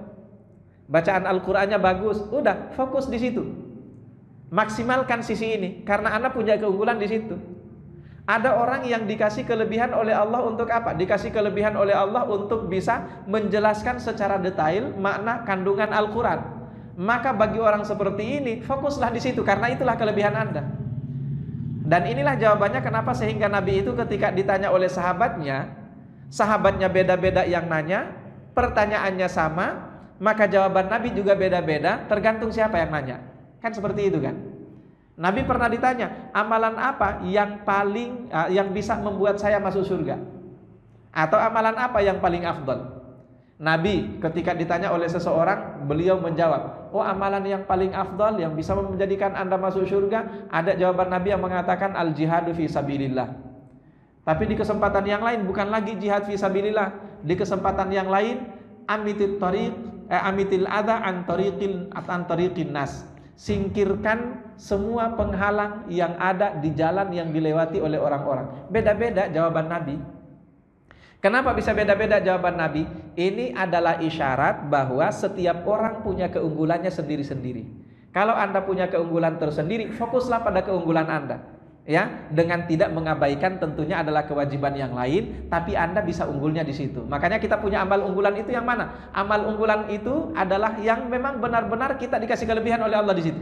bacaan Al-Qur'annya bagus. Udah, fokus di situ. Maksimalkan sisi ini karena Anda punya keunggulan di situ. Ada orang yang dikasih kelebihan oleh Allah untuk apa? Dikasih kelebihan oleh Allah untuk bisa menjelaskan secara detail makna kandungan Al-Quran. Maka bagi orang seperti ini, fokuslah di situ karena itulah kelebihan Anda. Dan inilah jawabannya kenapa sehingga Nabi itu ketika ditanya oleh sahabatnya beda-beda yang nanya, pertanyaannya sama, maka jawaban Nabi juga beda-beda, tergantung siapa yang nanya. Kan seperti itu kan? Nabi pernah ditanya, amalan apa yang paling yang bisa membuat saya masuk surga? Atau amalan apa yang paling afdal? Nabi ketika ditanya oleh seseorang, beliau menjawab, oh amalan yang paling afdal yang bisa menjadikan Anda masuk surga, ada jawaban Nabi yang mengatakan al-jihadu fi sabilillah. Tapi di kesempatan yang lain bukan lagi jihad fi sabilillah, di kesempatan yang lain amitil adha an tariqin nas. Singkirkan semua penghalang yang ada di jalan yang dilewati oleh orang-orang. Beda-beda jawaban Nabi. Kenapa bisa beda-beda jawaban Nabi? Ini adalah isyarat bahwa setiap orang punya keunggulannya sendiri-sendiri. Kalau Anda punya keunggulan tersendiri, fokuslah pada keunggulan Anda. Ya, dengan tidak mengabaikan tentunya adalah kewajiban yang lain, tapi Anda bisa unggulnya di situ. Makanya kita punya amal unggulan itu yang mana? Amal unggulan itu adalah yang memang benar-benar kita dikasih kelebihan oleh Allah di situ.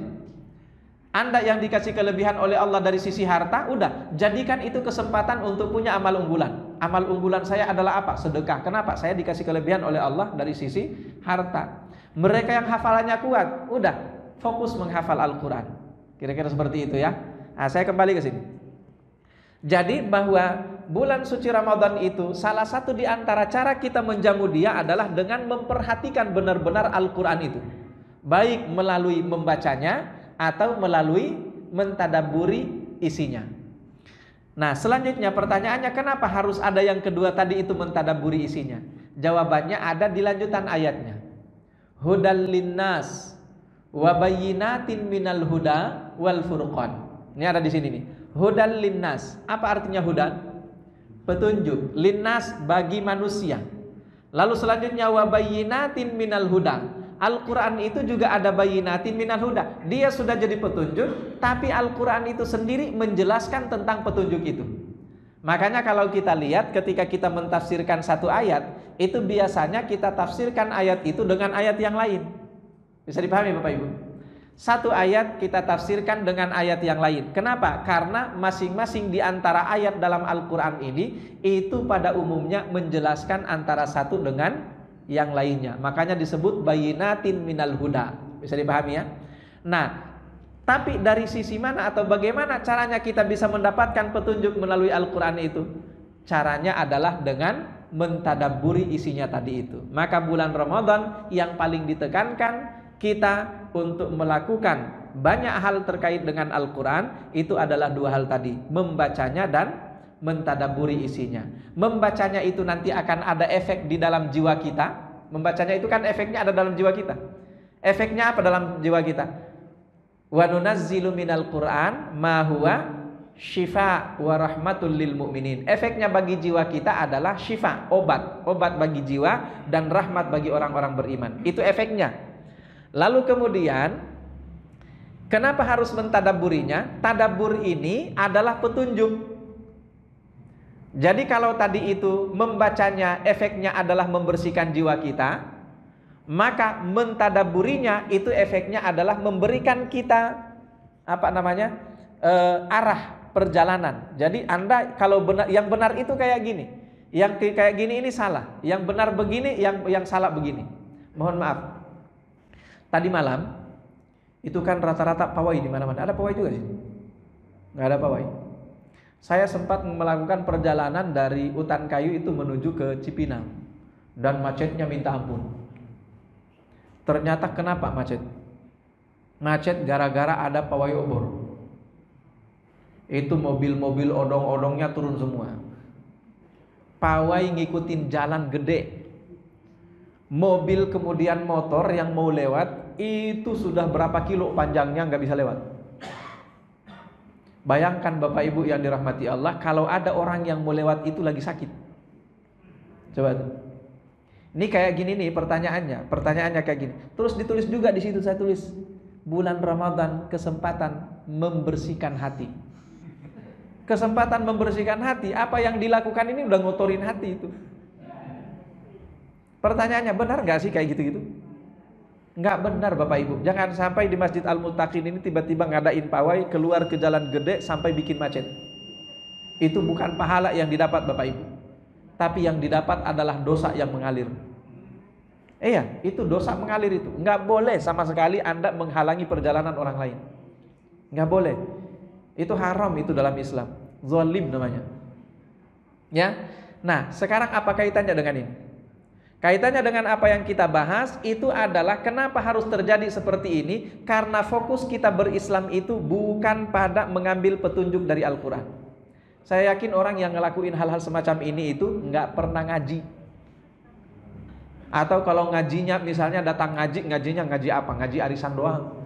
Anda yang dikasih kelebihan oleh Allah dari sisi harta, udah jadikan itu kesempatan untuk punya amal unggulan. Amal unggulan saya adalah apa? Sedekah. Kenapa? Saya dikasih kelebihan oleh Allah dari sisi harta. Mereka yang hafalannya kuat, udah fokus menghafal Al-Quran. Kira-kira seperti itu ya. Nah, saya kembali ke sini. Jadi bahwa bulan suci Ramadan itu salah satu di antara cara kita menjamu dia adalah dengan memperhatikan benar-benar Al-Quran itu. Baik melalui membacanya atau melalui mentadaburi isinya. Nah, selanjutnya pertanyaannya, kenapa harus ada yang kedua tadi itu mentadaburi isinya? Jawabannya ada di lanjutan ayatnya. Hudal linnas wa bayyinatin minal huda wal furqan. Ini ada di sini nih. Hudal linnas. Apa artinya hudan? Petunjuk. Linnas bagi manusia. Lalu selanjutnya wa bayyinatin minal huda. Al-Quran itu juga ada bayyinatin minal huda. Dia sudah jadi petunjuk, tapi Al-Quran itu sendiri menjelaskan tentang petunjuk itu. Makanya kalau kita lihat ketika kita mentafsirkan satu ayat, itu biasanya kita tafsirkan ayat itu dengan ayat yang lain. Bisa dipahami Bapak Ibu? Satu ayat kita tafsirkan dengan ayat yang lain. Kenapa? Karena masing-masing di antara ayat dalam Al-Quran ini itu pada umumnya menjelaskan antara satu dengan yang lainnya. Makanya disebut bayyinatin minal huda. Bisa dipahami ya? Nah, tapi dari sisi mana atau bagaimana caranya kita bisa mendapatkan petunjuk melalui Al-Quran itu? Caranya adalah dengan mentadabburi isinya tadi itu. Maka bulan Ramadan yang paling ditekankan kita untuk melakukan banyak hal terkait dengan Al-Quran itu adalah dua hal tadi, membacanya dan mentadaburi isinya. Membacanya itu nanti akan ada efek di dalam jiwa kita. Membacanya itu kan efeknya ada dalam jiwa kita. Efeknya apa dalam jiwa kita? Wa nunazzilu minal Qur'an ma huwa syifa wa rahmatul lil mu'minin. Efeknya bagi jiwa kita adalah syifa, obat bagi jiwa dan rahmat bagi orang-orang beriman. Itu efeknya. Lalu kemudian kenapa harus mentadabburinya? Tadabbur ini adalah petunjuk. Jadi kalau tadi itu membacanya efeknya adalah membersihkan jiwa kita, maka mentadabburinya itu efeknya adalah memberikan kita arah perjalanan. Jadi Anda kalau benar, yang benar itu kayak gini, yang kayak gini ini salah, yang benar begini, yang salah begini. Mohon maaf. Tadi malam itu kan rata-rata pawai di mana-mana. Ada pawai juga sih? Nggak ada pawai. Saya sempat melakukan perjalanan dari Utan Kayu itu menuju ke Cipinang dan macetnya minta ampun. Ternyata kenapa macet? Macet gara-gara ada pawai obor. Itu mobil-mobil odong-odongnya turun semua. Pawai ngikutin jalan gede. Mobil kemudian motor yang mau lewat itu sudah berapa kilo panjangnya, nggak bisa lewat. Bayangkan Bapak Ibu yang dirahmati Allah, kalau ada orang yang mau lewat itu lagi sakit. Coba tuh. Ini kayak gini nih pertanyaannya kayak gini. Terus ditulis juga di situ, saya tulis bulan Ramadan kesempatan membersihkan hati. Kesempatan membersihkan hati, apa yang dilakukan ini udah ngotorin hati itu. Pertanyaannya, benar nggak sih kayak gitu-gitu? Nggak benar Bapak Ibu. Jangan sampai di Masjid Al-Muttaqin ini tiba-tiba ngadain pawai, keluar ke jalan gede sampai bikin macet. Itu bukan pahala yang didapat Bapak Ibu, tapi yang didapat adalah dosa yang mengalir. Iya, itu dosa mengalir itu. Nggak boleh sama sekali Anda menghalangi perjalanan orang lain. Nggak boleh. Itu haram itu dalam Islam. Zalim namanya. Ya. Nah, sekarang apa kaitannya dengan ini? Kaitannya dengan apa yang kita bahas itu adalah kenapa harus terjadi seperti ini? Karena fokus kita berislam itu bukan pada mengambil petunjuk dari Al-Quran. Saya yakin orang yang ngelakuin hal-hal semacam ini itu nggak pernah ngaji. Atau kalau ngajinya misalnya datang ngajinya ngaji apa? Ngaji arisan doang.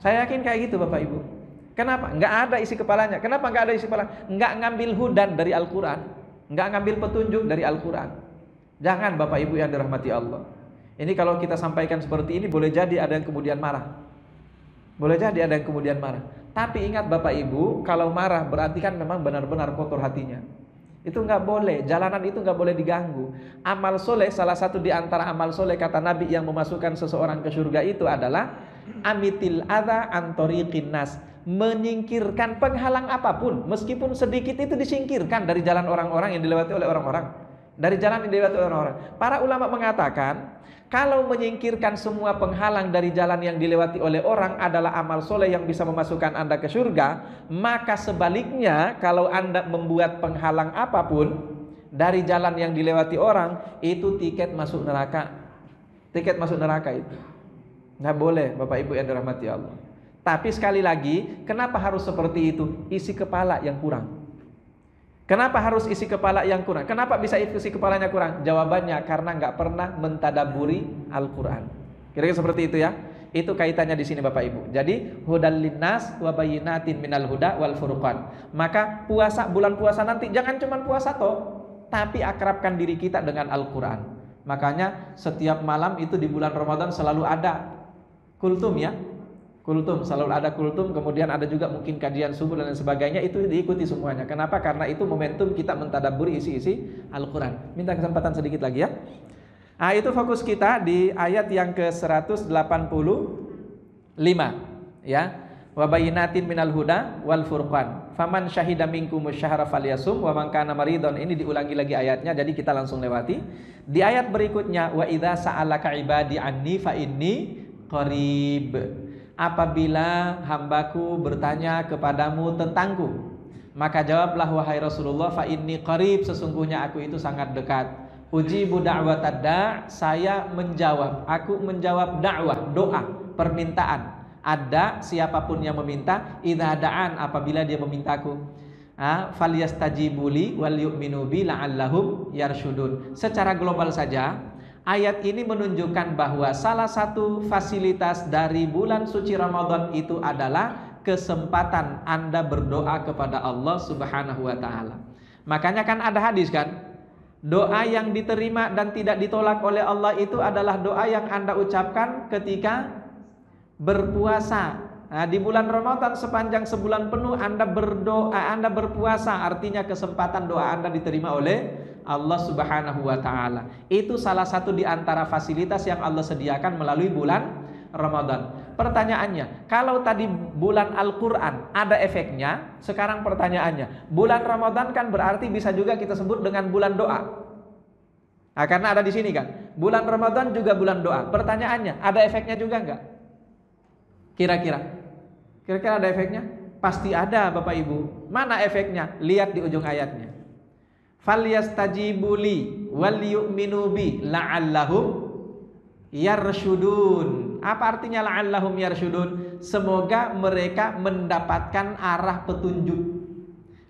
Saya yakin kayak gitu Bapak Ibu. Kenapa? Nggak ada isi kepalanya. Kenapa nggak ada isi kepala? Nggak ngambil hudan dari Al-Quran, nggak ngambil petunjuk dari Al-Quran. Jangan Bapak Ibu yang dirahmati Allah. Ini kalau kita sampaikan seperti ini, boleh jadi ada yang kemudian marah. Boleh jadi ada yang kemudian marah. Tapi ingat Bapak Ibu, kalau marah berarti kan memang benar-benar kotor hatinya. Itu nggak boleh, jalanan itu nggak boleh diganggu. Amal soleh, salah satu di antara amal soleh kata Nabi yang memasukkan seseorang ke surga itu adalah amitil adha antariqin nas, menyingkirkan penghalang apapun, meskipun sedikit itu disingkirkan dari jalan orang-orang yang dilewati oleh orang-orang. Dari jalan yang dilewati oleh orang-orang. Para ulama mengatakan, kalau menyingkirkan semua penghalang dari jalan yang dilewati oleh orang adalah amal soleh yang bisa memasukkan Anda ke surga, maka sebaliknya kalau Anda membuat penghalang apapun dari jalan yang dilewati orang, itu tiket masuk neraka. Tiket masuk neraka itu. Nggak boleh Bapak Ibu yang dirahmati Allah. Tapi sekali lagi, kenapa harus seperti itu? Isi kepala yang kurang. Kenapa harus isi kepala yang kurang? Kenapa bisa isi kepalanya kurang? Jawabannya karena nggak pernah mentadaburi Al-Quran. Kira-kira seperti itu ya. Itu kaitannya di sini Bapak Ibu. Jadi hudal linnas wa bayyinatin minal huda wal furqan. Maka puasa, bulan puasa nanti jangan cuma puasa toh, tapi akrabkan diri kita dengan Al-Quran. Makanya setiap malam itu di bulan Ramadan selalu ada kultum ya. Kultum, selalu ada kultum, kemudian ada juga mungkin kajian subuh dan lain sebagainya, itu diikuti semuanya. Kenapa? Karena itu momentum kita mentadabburi isi-isi Al-Quran. Minta kesempatan sedikit lagi ya. Nah, itu fokus kita di ayat yang ke-185 ya. Wa bayyinatin minal huda wal furqan. Faman syahida minkumus syahra falyasum wa man kana maridon. Ini diulangi lagi ayatnya, jadi kita langsung lewati. Di ayat berikutnya, wa idza sa'alaka ibadi anni fa inni qarib. Apabila hambaku bertanya kepadamu tentangku, maka jawablah wahai Rasulullah, fa inni qarib, sesungguhnya aku itu sangat dekat. Ujibu da'watad da', saya menjawab, aku menjawab dakwah, doa, permintaan. Ada siapapun yang meminta, idza da'an, apabila dia memintaku. Falyastajibuli wal yu'minu bi la'allahum yarsyudun. Secara global saja, ayat ini menunjukkan bahwa salah satu fasilitas dari bulan suci Ramadan itu adalah kesempatan Anda berdoa kepada Allah Subhanahu wa taala. Makanya kan ada hadis kan, doa yang diterima dan tidak ditolak oleh Allah itu adalah doa yang Anda ucapkan ketika berpuasa. Nah, di bulan Ramadan sepanjang sebulan penuh Anda berdoa, Anda berpuasa, artinya kesempatan doa Anda diterima oleh Allah Subhanahu wa taala. Itu salah satu di antara fasilitas yang Allah sediakan melalui bulan Ramadan. Pertanyaannya, kalau tadi bulan Al-Qur'an ada efeknya, sekarang pertanyaannya, bulan Ramadan kan berarti bisa juga kita sebut dengan bulan doa. Nah, karena ada di sini kan, bulan Ramadan juga bulan doa. Pertanyaannya, ada efeknya juga enggak? Kira-kira ada efeknya? Pasti ada Bapak Ibu. Mana efeknya? Lihat di ujung ayatnya. Falyastajibuli wal yu'minu bi la'allahum yarsyudun. Apa artinya la'allahum yarsyudun? Semoga mereka mendapatkan arah petunjuk,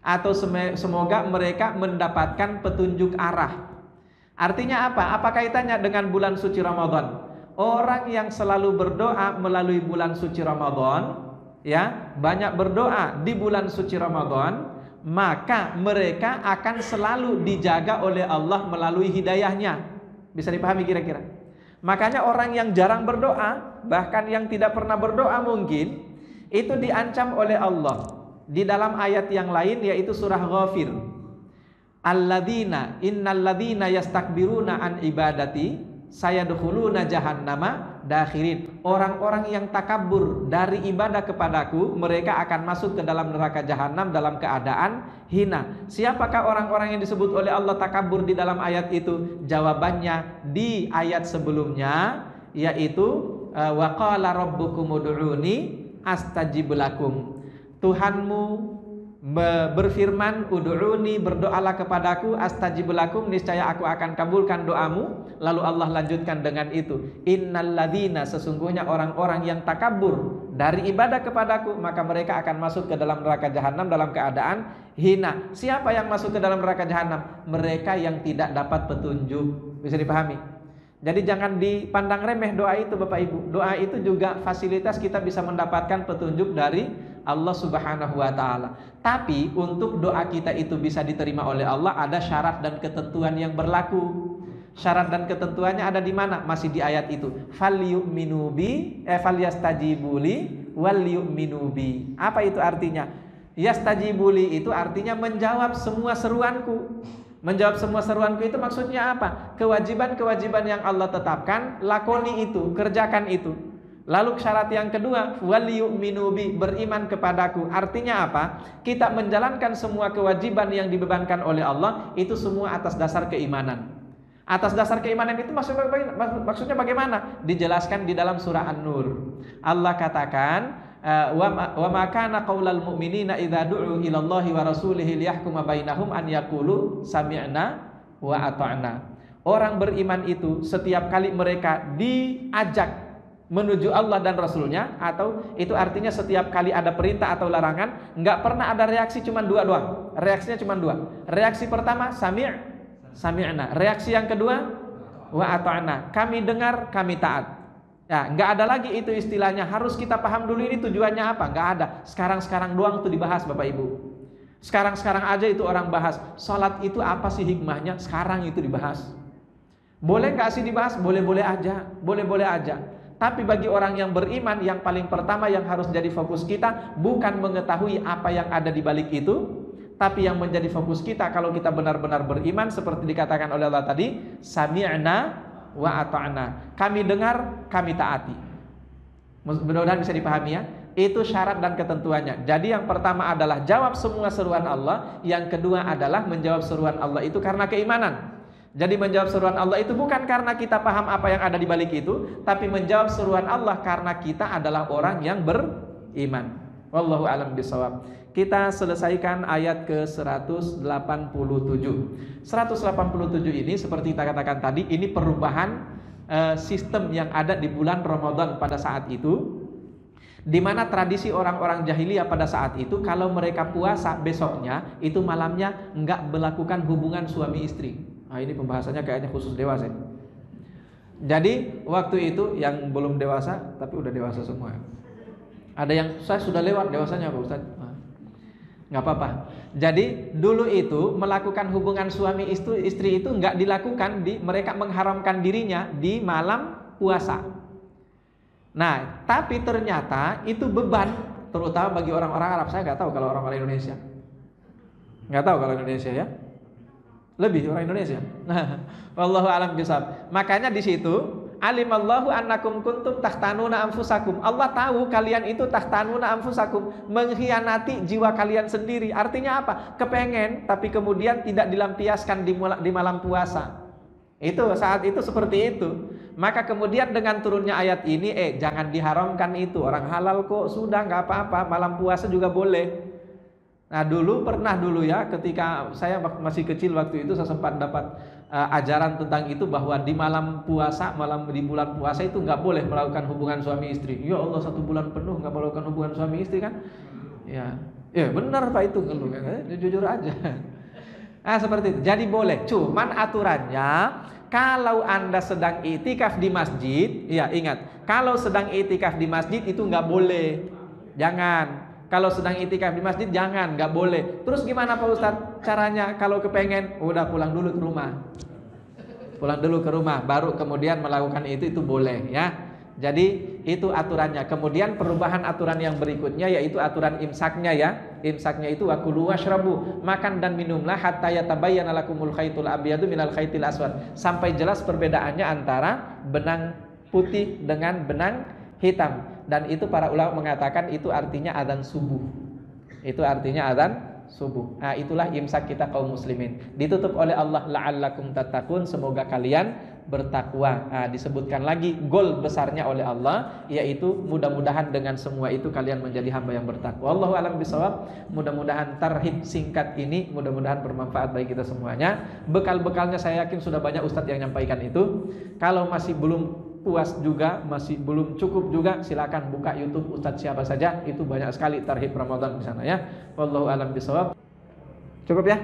atau semoga mereka mendapatkan petunjuk arah. Artinya apa? Apa kaitannya dengan bulan suci Ramadan? orang yang selalu berdoa melalui bulan suci Ramadan, ya, banyak berdoa di bulan suci Ramadan, maka mereka akan selalu dijaga oleh Allah melalui hidayahnya. Bisa dipahami kira-kira? Makanya orang yang jarang berdoa, bahkan yang tidak pernah berdoa mungkin, itu diancam oleh Allah di dalam ayat yang lain, yaitu surah Ghafir. Innalladzina yastakbiruna an ibadati sayadkhuluna jahannama dakhirin. Orang-orang yang takabur dari ibadah kepadaku, mereka akan masuk ke dalam neraka jahanam dalam keadaan hina. Siapakah orang-orang yang disebut oleh Allah takabur di dalam ayat itu? Jawabannya di ayat sebelumnya, yaitu wa qala rabbukum ud'uni astajib lakum. Tuhanmu berfirman, ud'uni, berdoalah kepadaku, astajib lakum, niscaya aku akan kabulkan doamu. Lalu Allah lanjutkan dengan itu, innalladzina, sesungguhnya orang-orang yang takabur dari ibadah kepadaku, maka mereka akan masuk ke dalam neraka jahanam dalam keadaan hina. Siapa yang masuk ke dalam neraka jahanam? Mereka yang tidak dapat petunjuk. Bisa dipahami? Jadi jangan dipandang remeh doa itu, Bapak Ibu. Doa itu juga fasilitas kita bisa mendapatkan petunjuk dari Allah Subhanahu wa ta'ala. Tapi untuk doa kita itu bisa diterima oleh Allah, ada syarat dan ketentuan yang berlaku. Syarat dan ketentuannya ada di mana? Masih di ayat itu. Falyu'minu bi falyastajibuli wal yu'minu bi. Apa itu artinya? Yastajibuli itu artinya menjawab semua seruanku. Menjawab semua seruanku itu maksudnya apa? Kewajiban-kewajiban yang Allah tetapkan, lakoni itu, kerjakan itu. Lalu syarat yang kedua, wal yu'minu bi, beriman kepadaku. Artinya apa? Kita menjalankan semua kewajiban yang dibebankan oleh Allah itu semua atas dasar keimanan. Atas dasar keimanan itu maksudnya bagaimana? Dijelaskan di dalam surah An-Nur. Allah katakan, wa ma kana qaulal mu'minina idza du'u ila Allahi wa rasulihi liyahkuma bainahum an yaqulu sami'na wa ata'na. Orang beriman itu setiap kali mereka diajak menuju Allah dan Rasulnya, atau itu artinya setiap kali ada perintah atau larangan, nggak pernah ada reaksi cuma dua doang. Reaksinya cuma dua. Reaksi pertama sami'na. Reaksi yang kedua wa ata'na. Kami dengar, kami taat. Ya, nggak ada lagi itu istilahnya harus kita paham dulu ini tujuannya apa. Nggak ada. Sekarang dua itu dibahas, Bapak Ibu. Sekarang aja itu orang bahas. Salat itu apa sih hikmahnya? Sekarang itu dibahas. Boleh nggak sih dibahas? Boleh-boleh aja. Boleh-boleh aja. Tapi bagi orang yang beriman, yang paling pertama yang harus jadi fokus kita bukan mengetahui apa yang ada di balik itu, tapi yang menjadi fokus kita kalau kita benar-benar beriman seperti dikatakan oleh Allah tadi, sami'na wa ata'na. Kami dengar, kami taati. Mudah-mudahan bisa dipahami ya. Itu syarat dan ketentuannya. Jadi yang pertama adalah jawab semua seruan Allah, yang kedua adalah menjawab seruan Allah itu karena keimanan. Jadi menjawab seruan Allah itu bukan karena kita paham apa yang ada di balik itu, tapi menjawab seruan Allah karena kita adalah orang yang beriman. Wallahu a'lam bishawab. Kita selesaikan ayat ke-187. 187 ini seperti kita katakan tadi, ini perubahan sistem yang ada di bulan Ramadan pada saat itu, di mana tradisi orang-orang jahiliyah pada saat itu kalau mereka puasa besoknya itu malamnya enggak melakukan hubungan suami istri. Nah, ini pembahasannya kayaknya khusus dewasa. Jadi waktu itu yang belum dewasa tapi udah dewasa semua. Ada yang saya sudah lewat dewasanya Pak Ustaz. Nah, nggak apa-apa. Jadi dulu itu melakukan hubungan suami istri itu nggak dilakukan, mereka mengharamkan dirinya di malam puasa. Nah, tapi ternyata itu beban, terutama bagi orang-orang Arab. Saya nggak tahu kalau orang-orang Indonesia. Nggak tahu kalau Indonesia ya. Lebih orang Indonesia. Wallahu a'lam bishawab. Makanya di situ alimallahu annakum kuntum tahtanuna anfusakum. Allah tahu kalian itu tahtanuna anfusakum, mengkhianati jiwa kalian sendiri. Artinya apa? Kepengen tapi kemudian tidak dilampiaskan di malam puasa. Itu saat itu seperti itu. Maka kemudian dengan turunnya ayat ini, jangan diharamkan itu. Orang halal kok, sudah nggak apa-apa. Malam puasa juga boleh. Nah pernah dulu ya, ketika saya masih kecil waktu itu saya sempat dapat ajaran tentang itu, bahwa di malam puasa, di bulan puasa itu nggak boleh melakukan hubungan suami istri. Ya Allah, 1 bulan penuh nggak melakukan hubungan suami istri kan? Ya benar Pak itu, jujur aja. Nah seperti itu. Jadi boleh, cuman aturannya Kalau Anda sedang itikaf di masjid, ya ingat, kalau sedang itikaf di masjid itu nggak boleh. Jangan. Kalau sedang itikaf di masjid jangan, nggak boleh. Terus gimana Pak Ustadz? Caranya kalau kepengen, udah pulang dulu ke rumah. Pulang dulu ke rumah, baru kemudian melakukan itu boleh ya. Jadi itu aturannya. Kemudian perubahan aturan yang berikutnya yaitu aturan imsaknya ya. Imsaknya itu wakulu washrabu, makan dan minumlah hatta yatabayyana lakumul khaitul abyadu minal khaitil aswad, sampai jelas perbedaannya antara benang putih dengan benang hitam. Dan itu para ulama mengatakan itu artinya adzan subuh. Itu artinya adzan subuh. Nah, itulah imsak kita kaum muslimin. Ditutup oleh Allah la'allakum tattaqun, semoga kalian bertakwa. Nah, disebutkan lagi goal besarnya oleh Allah, yaitu mudah-mudahan dengan semua itu kalian menjadi hamba yang bertakwa. Wallahu a'lam bishawab. Mudah-mudahan tarhib singkat ini mudah-mudahan bermanfaat bagi kita semuanya. Bekal-bekalnya saya yakin sudah banyak ustadz yang nyampaikan itu. Kalau masih belum puas juga, masih belum cukup juga, silakan buka YouTube Ustadz siapa saja, itu banyak sekali tarhib Ramadan di sana ya. Wallahu a'lam bishawab. Cukup ya?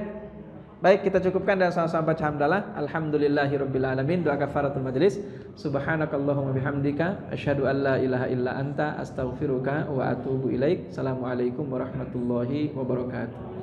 Baik, kita cukupkan dan sama-sama baca hamdalah. Alhamdulillahirabbil alamin. Doa kafaratul majelis. Subhanakallahumma bihamdika asyhadu an la ilaha illa anta astaghfiruka wa atubu ilaik. Assalamualaikum warahmatullahi wabarakatuh.